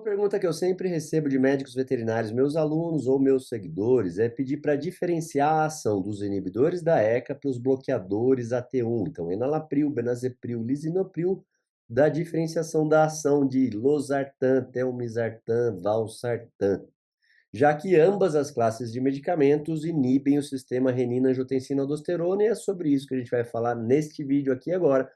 Uma pergunta que eu sempre recebo de médicos veterinários, meus alunos ou meus seguidores, é pedir para diferenciar a ação dos inibidores da ECA para os bloqueadores AT1. Então, enalapril, benazepril, lisinopril, da diferenciação da ação de losartan, telmisartan, valsartan, já que ambas as classes de medicamentos inibem o sistema renina-angiotensina-aldosterona, e é sobre isso que a gente vai falar neste vídeo aqui agora.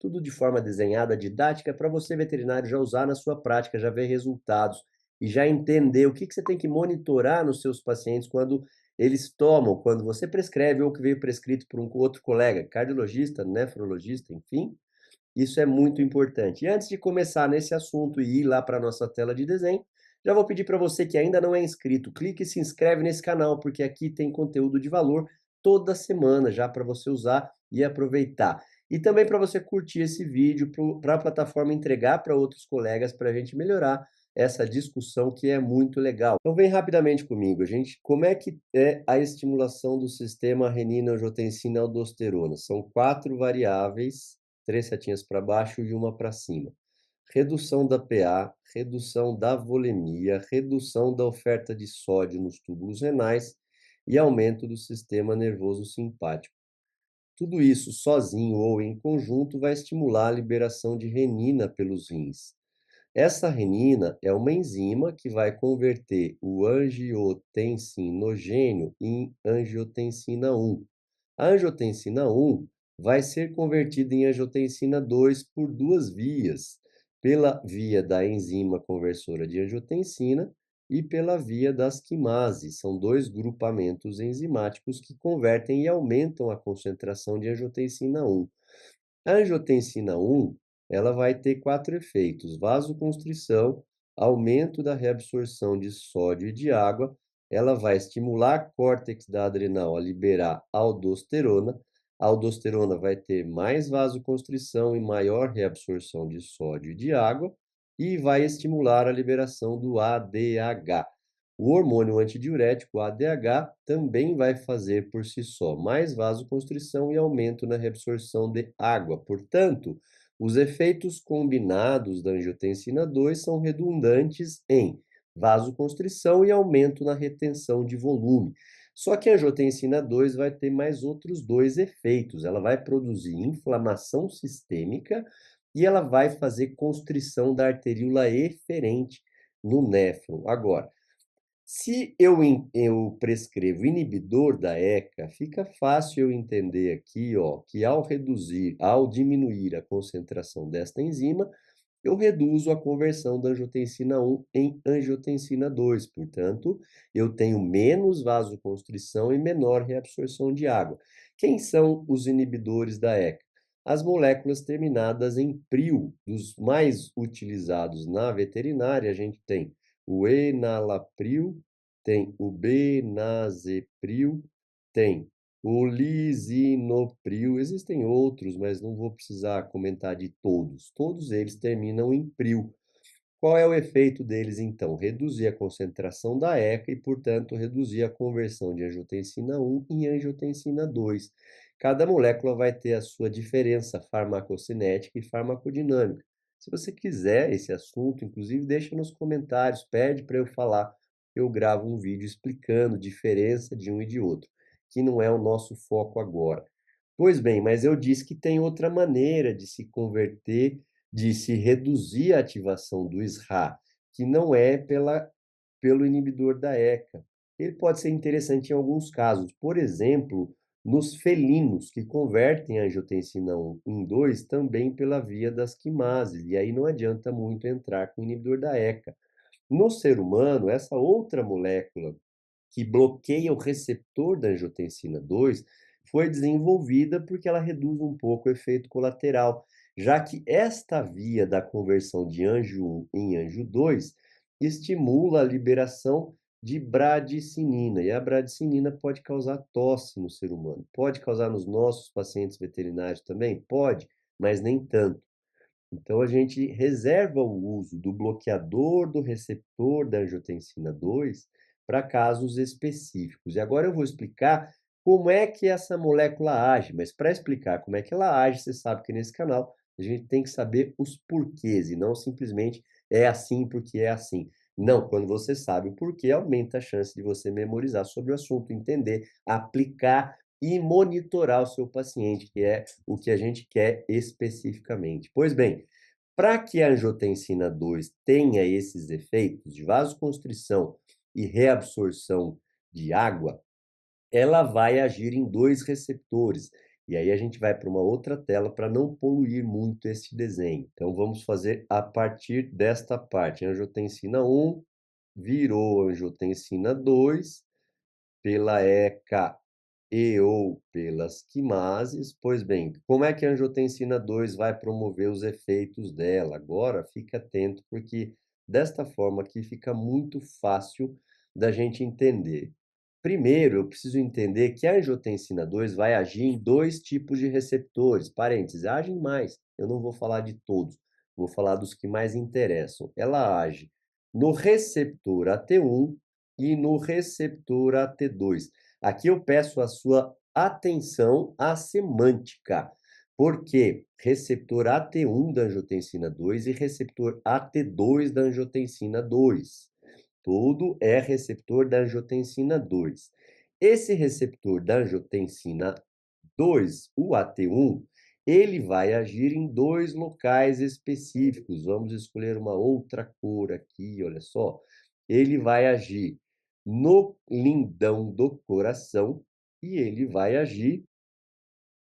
Tudo de forma desenhada, didática, para você, veterinário, já usar na sua prática, já ver resultados e já entender o que você tem que monitorar nos seus pacientes quando eles tomam, quando você prescreve ou que veio prescrito por um outro colega, cardiologista, nefrologista, enfim. Isso é muito importante. E antes de começar nesse assunto e ir lá para a nossa tela de desenho, já vou pedir para você que ainda não é inscrito, clique e se inscreve nesse canal, porque aqui tem conteúdo de valor toda semana já para você usar e aproveitar. E também para você curtir esse vídeo, para a plataforma entregar para outros colegas, para a gente melhorar essa discussão que é muito legal. Então vem rapidamente comigo, gente. Como é que é a estimulação do sistema renina-angiotensina-aldosterona? São 4 variáveis, 3 setinhas para baixo e uma para cima. Redução da PA, redução da volemia, redução da oferta de sódio nos túbulos renais e aumento do sistema nervoso simpático. Tudo isso sozinho ou em conjunto vai estimular a liberação de renina pelos rins. Essa renina é uma enzima que vai converter o angiotensinogênio em angiotensina 1. A angiotensina 1 vai ser convertida em angiotensina 2 por duas vias, pela via da enzima conversora de angiotensina e pela via das quimases. São dois grupamentos enzimáticos que convertem e aumentam a concentração de angiotensina 1. A angiotensina 1, ela vai ter 4 efeitos: vasoconstrição, aumento da reabsorção de sódio e de água, ela vai estimular a córtex da adrenal a liberar aldosterona, a aldosterona vai ter mais vasoconstrição e maior reabsorção de sódio e de água, e vai estimular a liberação do ADH. O hormônio antidiurético, ADH, também vai fazer por si só mais vasoconstrição e aumento na reabsorção de água. Portanto, os efeitos combinados da angiotensina 2 são redundantes em vasoconstrição e aumento na retenção de volume. Só que a angiotensina 2 vai ter mais outros dois efeitos. Ela vai produzir inflamação sistêmica e ela vai fazer constrição da arteríola eferente no néfron. Agora, se eu prescrevo inibidor da ECA, fica fácil eu entender aqui, ó, que ao diminuir a concentração desta enzima, eu reduzo a conversão da angiotensina 1 em angiotensina 2. Portanto, eu tenho menos vasoconstrição e menor reabsorção de água. Quem são os inibidores da ECA? As moléculas terminadas em pril, dos mais utilizados na veterinária, a gente tem o enalapril, tem o benazepril, tem o lisinopril, existem outros, mas não vou precisar comentar de todos. Todos eles terminam em pril. Qual é o efeito deles, então? Reduzir a concentração da ECA e, portanto, reduzir a conversão de angiotensina 1 em angiotensina 2. Cada molécula vai ter a sua diferença farmacocinética e farmacodinâmica. Se você quiser esse assunto, inclusive, deixa nos comentários, pede para eu falar. Eu gravo um vídeo explicando a diferença de um e de outro, que não é o nosso foco agora. Pois bem, mas eu disse que tem outra maneira de se converter, de se reduzir a ativação do SRA, que não é pelo inibidor da ECA. Ele pode ser interessante em alguns casos, por exemplo, nos felinos, que convertem a angiotensina 1 em 2 também pela via das quimases, e aí não adianta muito entrar com o inibidor da ECA. No ser humano, essa outra molécula que bloqueia o receptor da angiotensina 2 foi desenvolvida porque ela reduz um pouco o efeito colateral, já que esta via da conversão de anjo 1 em anjo 2 estimula a liberação de bradicinina, e a bradicinina pode causar tosse no ser humano. Pode causar nos nossos pacientes veterinários também? Pode, mas nem tanto. Então, a gente reserva o uso do bloqueador do receptor da angiotensina 2 para casos específicos. E agora eu vou explicar como é que essa molécula age, mas para explicar como é que ela age, você sabe que nesse canal a gente tem que saber os porquês e não simplesmente é assim porque é assim. Não, quando você sabe o porquê, aumenta a chance de você memorizar sobre o assunto, entender, aplicar e monitorar o seu paciente, que é o que a gente quer especificamente. Pois bem, para que a angiotensina 2 tenha esses efeitos de vasoconstrição e reabsorção de água, ela vai agir em dois receptores. E aí a gente vai para uma outra tela para não poluir muito esse desenho. Então vamos fazer a partir desta parte. Angiotensina 1 virou angiotensina 2 pela ECA e ou pelas quimases. Pois bem, como é que a angiotensina 2 vai promover os efeitos dela? Agora, fique atento, porque desta forma aqui fica muito fácil da gente entender. Primeiro, eu preciso entender que a angiotensina 2 vai agir em dois tipos de receptores. Parênteses, age em mais. Eu não vou falar de todos, vou falar dos que mais interessam. Ela age no receptor AT1 e no receptor AT2. Aqui eu peço a sua atenção à semântica, porque receptor AT1 da angiotensina 2 e receptor AT2 da angiotensina 2. Tudo é receptor da angiotensina 2. Esse receptor da angiotensina 2, o AT1, ele vai agir em dois locais específicos. Vamos escolher uma outra cor aqui, olha só. Ele vai agir no lindão do coração e ele vai agir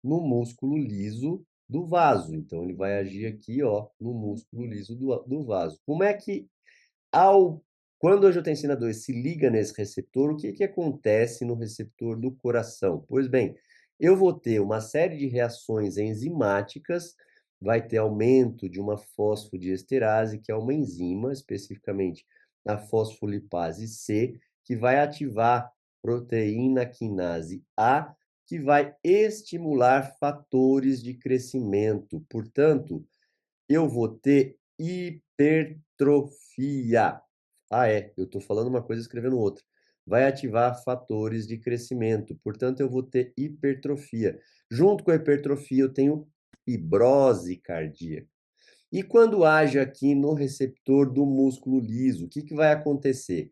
no músculo liso do vaso. Então, ele vai agir aqui, ó, no músculo liso do vaso. Como é que ao quando a angiotensina 2 se liga nesse receptor, o que que acontece no receptor do coração? Pois bem, eu vou ter uma série de reações enzimáticas, vai ter aumento de uma fosfodiesterase, que é uma enzima, especificamente a fosfolipase C, que vai ativar proteína quinase A, que vai estimular fatores de crescimento. Portanto, eu vou ter hipertrofia. Ah, é, eu estou falando uma coisa e escrevendo outra. Vai ativar fatores de crescimento, portanto, eu vou ter hipertrofia. Junto com a hipertrofia, eu tenho fibrose cardíaca. E quando age aqui no receptor do músculo liso, o que que vai acontecer?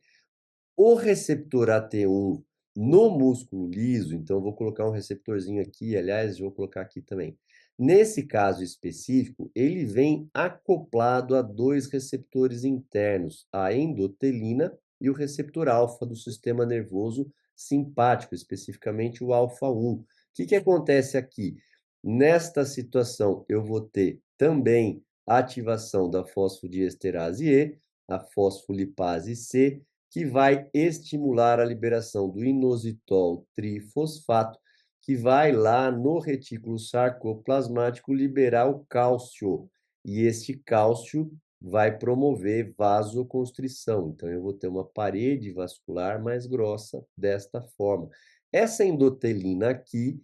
O receptor AT1 no músculo liso, então vou colocar um receptorzinho aqui, aliás, vou colocar aqui também. Nesse caso específico, ele vem acoplado a dois receptores internos, a endotelina e o receptor alfa do sistema nervoso simpático, especificamente o alfa 1. O que que acontece aqui? Nesta situação, eu vou ter também a ativação da fosfodiesterase E, a fosfolipase C, que vai estimular a liberação do inositol trifosfato, que vai lá no retículo sarcoplasmático liberar o cálcio. E este cálcio vai promover vasoconstrição. Então, eu vou ter uma parede vascular mais grossa desta forma. Essa endotelina aqui,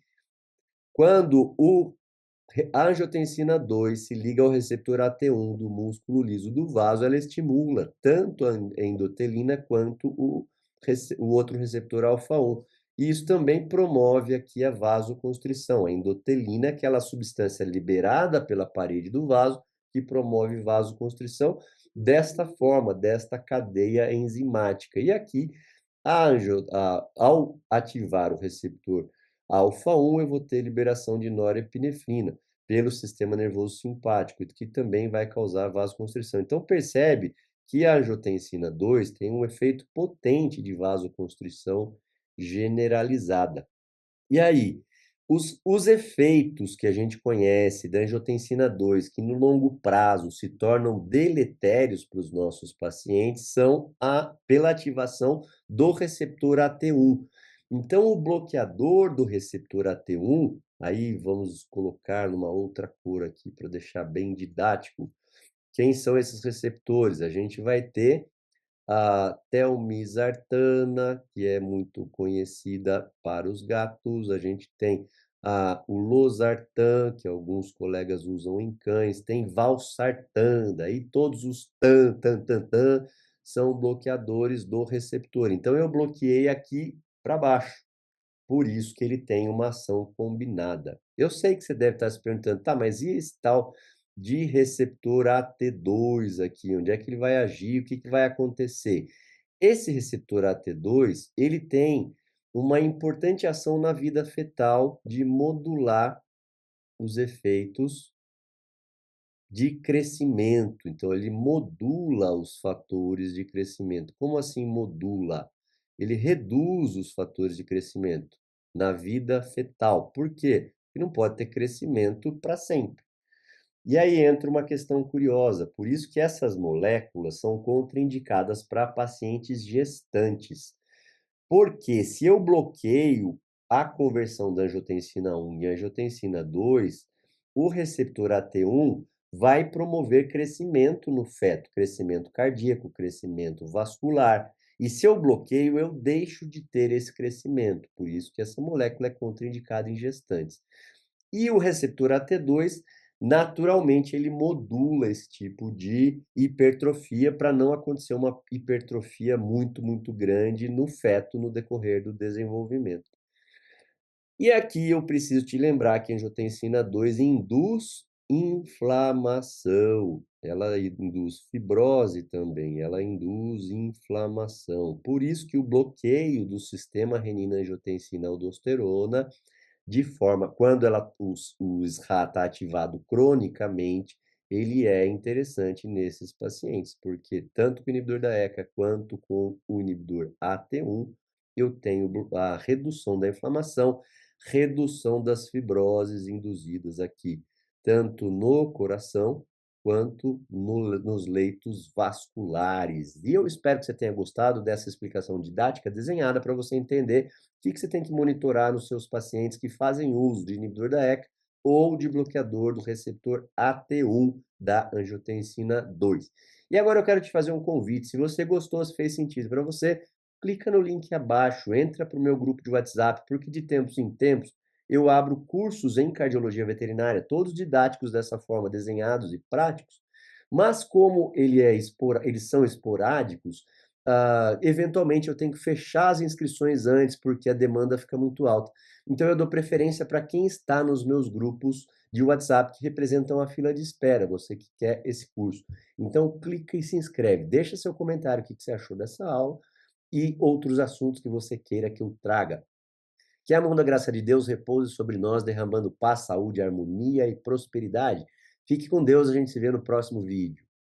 quando a angiotensina 2 se liga ao receptor AT1 do músculo liso do vaso, ela estimula tanto a endotelina quanto o outro receptor alfa 1. E isso também promove aqui a vasoconstrição. A endotelina é aquela substância liberada pela parede do vaso que promove vasoconstrição desta forma, desta cadeia enzimática. E aqui, ao ativar o receptor alfa 1, eu vou ter liberação de norepinefrina pelo sistema nervoso simpático, que também vai causar vasoconstrição. Então, percebe que a angiotensina 2 tem um efeito potente de vasoconstrição generalizada. E aí, os efeitos que a gente conhece da angiotensina 2, que no longo prazo se tornam deletérios para os nossos pacientes, são pela ativação do receptor AT1. Então, o bloqueador do receptor AT1, aí vamos colocar numa outra cor aqui para deixar bem didático. Quem são esses receptores? A gente vai ter a telmisartana, que é muito conhecida para os gatos. A gente tem o losartan, que alguns colegas usam em cães. Tem valsartan, daí todos os tan são bloqueadores do receptor. Então, eu bloqueei aqui para baixo. Por isso que ele tem uma ação combinada. Eu sei que você deve estar se perguntando, tá, mas e esse tal de receptor AT2 aqui, onde é que ele vai agir, o que que vai acontecer. Esse receptor AT2, ele tem uma importante ação na vida fetal de modular os efeitos de crescimento. Então, ele modula os fatores de crescimento. Como assim modula? Ele reduz os fatores de crescimento na vida fetal. Por quê? Porque não pode ter crescimento para sempre. E aí entra uma questão curiosa, por isso que essas moléculas são contraindicadas para pacientes gestantes. Porque se eu bloqueio a conversão da angiotensina 1 e angiotensina 2, o receptor AT1 vai promover crescimento no feto, crescimento cardíaco, crescimento vascular. E se eu bloqueio, eu deixo de ter esse crescimento. Por isso que essa molécula é contraindicada em gestantes. E o receptor AT2, naturalmente, ele modula esse tipo de hipertrofia para não acontecer uma hipertrofia muito, muito grande no feto no decorrer do desenvolvimento. E aqui eu preciso te lembrar que a angiotensina 2 induz inflamação, ela induz fibrose também, ela induz inflamação. Por isso que o bloqueio do sistema renina-angiotensina-aldosterona de forma, quando o SRA está ativado cronicamente, ele é interessante nesses pacientes, porque tanto com o inibidor da ECA quanto com o inibidor AT1, eu tenho a redução da inflamação, redução das fibroses induzidas aqui, tanto no coração quanto nos leitos vasculares. E eu espero que você tenha gostado dessa explicação didática desenhada para você entender o que você tem que monitorar nos seus pacientes que fazem uso de inibidor da ECA ou de bloqueador do receptor AT1 da angiotensina 2. E agora eu quero te fazer um convite. Se você gostou, se fez sentido para você, clica no link abaixo, entra para o meu grupo de WhatsApp, porque de tempos em tempos eu abro cursos em cardiologia veterinária, todos didáticos dessa forma, desenhados e práticos, mas como eles são esporádicos, eventualmente eu tenho que fechar as inscrições antes, porque a demanda fica muito alta. Então eu dou preferência para quem está nos meus grupos de WhatsApp que representam a fila de espera, você que quer esse curso. Então clica e se inscreve, deixa seu comentário, o que você achou dessa aula e outros assuntos que você queira que eu traga. Que a mão da graça de Deus repouse sobre nós, derramando paz, saúde, harmonia e prosperidade. Fique com Deus, a gente se vê no próximo vídeo.